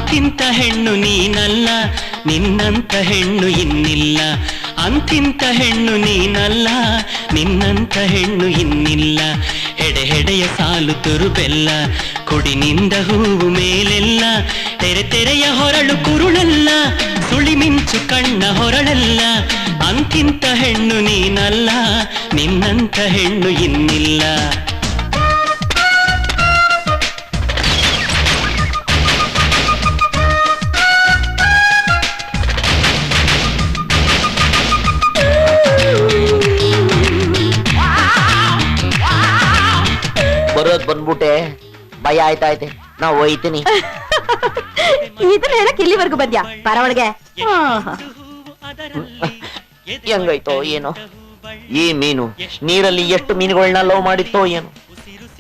ಅಂತಿಂತ ಹೆಣ್ಣು ನೀನಲ್ಲ, ನಿನ್ನಂತ ಹೆಣ್ಣು ಇನ್ನಿಲ್ಲ. ಅಂತಿಂತ ಹೆಣ್ಣು ನೀನಲ್ಲ, ನಿನ್ನಂತ ಹೆಣ್ಣು ಇನ್ನಿಲ್ಲ. ಹೆಡೆ ಹೆಡೆಯ ಸಾಲು ತುರುಬೆಲ್ಲ, ಕುಡಿನಿಂದ ಹೂವು ಮೇಲೆಲ್ಲ. ತೆರೆ ತೆರೆಯ ಹೊರಳು ಕುರುಳಲ್ಲ, ಸುಳಿಮಿಂಚು ಕಣ್ಣ ಹೊರಳಲ್ಲ. ಅಂತಿಂತ ಹೆಣ್ಣು ನೀನಲ್ಲ, ನಿನ್ನಂತ ಹೆಣ್ಣು ಇನ್ನಿಲ್ಲ. ಬರೋದ್ ಬಂದ್ಬಿಟ್ಟೆ, ಭಯ ಆಯ್ತಾಯ್ತೆ, ನಾ ಹೋಯ್ತೀನಿ. ಇದನ್ನ ಹೇಳಕ್ ಇಲ್ಲಿವರೆಗೂ ಬಂದ್ಯಾ? ಪರವಳಿಗೆ ಹೆಂಗೈತೋ ಏನೋ ಈ ಮೀನು. ನೀರಲ್ಲಿ ಎಷ್ಟು ಮೀನುಗಳನ್ನ ಲವ್ ಮಾಡಿತ್ತೋ ಏನು.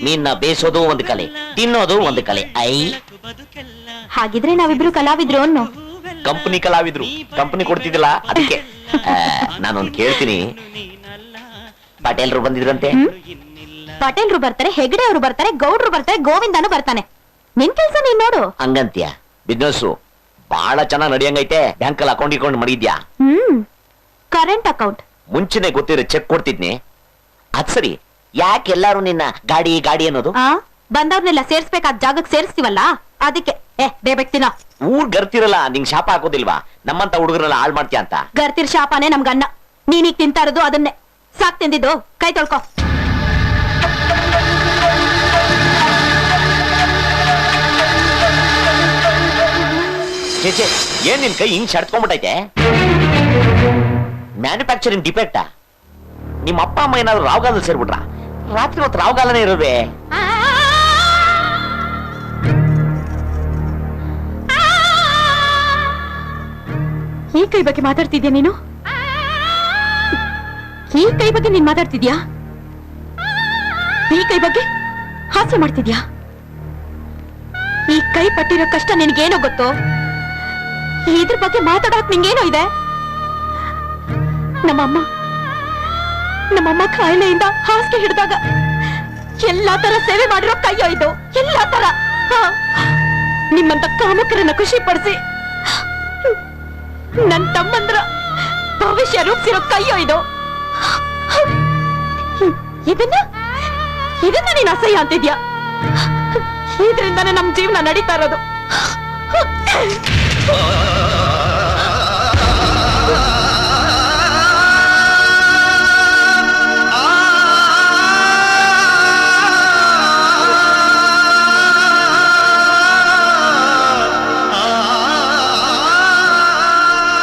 ಮೀನ್ನ ಬೇಯಿಸೋದು ಒಂದು ಕಲೆ, ತಿನ್ನೋದು ಒಂದು ಕಲೆ. ಐ ಹಾಗಿದ್ರೆ ನಾವಿಬ್ರು ಕಲಾವಿದ್ರು ಅನ್ನೋ. ಕಂಪನಿ ಕಲಾವಿದ್ರು, ಕಂಪನಿ ಕೊಡ್ತಿದ್ದಿಲ್ಲ ಅದಕ್ಕೆ. ನಾನೊಂದು ಕೇಳ್ತೀನಿ, ಪಟೇಲ್ರು ಬಂದಿದ್ರಂತೆ? ಪಟೇಲ್ರು ಬರ್ತಾರೆ, ಹೆಗಡೆ ಅವರು ಬರ್ತಾರೆ, ಗೌಡ್ರು ಬರ್ತಾರೆ, ಗೋವಿಂದನು ಬರ್ತಾನೆ. ನಿನ್ ಕೆಲ್ಸ ನೀನ್ ನೋಡು. ಹಂಗಂತ್ಯ? ಬಿಸ್ನೆಸ್ ಬಹಳ ಚೆನ್ನಾಗ್ ನಡಿಯಂಗೈತೆ. ಬ್ಯಾಂಕ್ ಅಲ್ಲಿ ಅಕೌಂಟ್ ಇಟ್ಕೊಂಡು ಮಾಡಿದ್ಯಾ? Current account. ಮುಂಚೆನೆ ಗೊತ್ತಿರೋ ಚೆಕ್ ಕೊಡ್ತಿದ್ನಿ. ಅದ್ ಸರಿ, ಯಾಕೆ ಎಲ್ಲಾರು ನಿನ್ನ ಗಾಡಿ ಗಾಡಿ ಅನ್ನೋದು? ಬಂದವ್ರನ್ನೆಲ್ಲ ಸೇರ್ಸ್ಬೇಕಾದ ಜಾಗಕ್ಕೆ ಸೇರಿಸ್ತೀವಲ್ಲ ಅದಕ್ಕೆ. ಬೇಬೆಕ್ತಿನ ಊರ್ ಗರ್ತಿರಲ್ಲ, ನಿಂಗ್ ಶಾಪ ಹಾಕೋದಿಲ್ವಾ? ನಮ್ಮಂತ ಹುಡುಗರೆಲ್ಲ ಹಾಳ್ ಮಾಡ್ತೀಯ ಅಂತ. ಗರ್ತಿರ್ ಶಾಪನೇ ನಮ್ಗನ್ನ. ನೀನೀಗ್ ತಿಂತಾ ಇರೋದು ಅದನ್ನೇ. ಸಾಕ್ ತಿಂದಿದ್ದು, ಕೈ ತೊಳ್ಕೊ. ಏನ್ ನಿನ್ ಕೈ ಹಿಂಗ್ ಶಡ್ಕೊಂಡ್ಬಿಟ್ಟೈತೆ? ಮ್ಯಾನುಫ್ಯಾಕ್ಚರಿಂಗ್ ಡಿಫೆಕ್ಟಾ? ನಿಮ್ಮ ಅಪ್ಪ ಅಮ್ಮ ಏನಾದ್ರು ರಾವ್ಗಾಲದಲ್ಲಿ ಸೇರ್ಬಿಟ್ರ? ರಾತ್ರಿ ಹೊತ್ತು ರಾವ್ಗಾಲನೇ ಇರೋದೆ. ಈ ಕೈ ಬಗ್ಗೆ ಮಾತಾಡ್ತಿದ್ಯಾ ನೀನು? ಈ ಕೈ ಬಗ್ಗೆ ನೀನ್ ಮಾತಾಡ್ತಿದ್ಯಾ? ಈ ಕೈ ಬಗ್ಗೆ ಹಾಸ್ಯ ಮಾಡ್ತಿದ್ಯಾ? ಈ ಕೈ ಪಟ್ಟಿರೋ ಕಷ್ಟ ನಿನ್ಗೇನೋ ಗೊತ್ತೋ? ಇದ್ರ ಬಗ್ಗೆ ಮಾತಾಡೋಕ್ ನಿಂಗೇನೋ ಇದೆ? ನಮ್ಮಮ್ಮ ಕಾಯಿಲೆಯಿಂದ ಹಾಸಿಗೆ ಹಿಡಿದಾಗ ಎಲ್ಲಾ ತರ ಸೇವೆ ಮಾಡಿರೋ ಕೈಯೋ ಇದು. ಎಲ್ಲಾ ತರ ನಿಮ್ಮಂತ ಕಾಮಕರನ್ನ ಖುಷಿ ಪಡಿಸಿ ನನ್ ತಮ್ಮಂದ್ರ ಭವಿಷ್ಯ ರೂಪಿಸಿರೋ ಕೈಯೋ ಇದು. ಇದನ್ನ ನೀನ್ ಅಸಹ್ಯ ಅಂತಿದ್ಯಾ? ಇದರಿಂದಾನೇ ನಮ್ ಜೀವನ ನಡೀತಾ ಇರೋದು.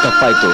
ತಪ್ಪಾಯ್ತು.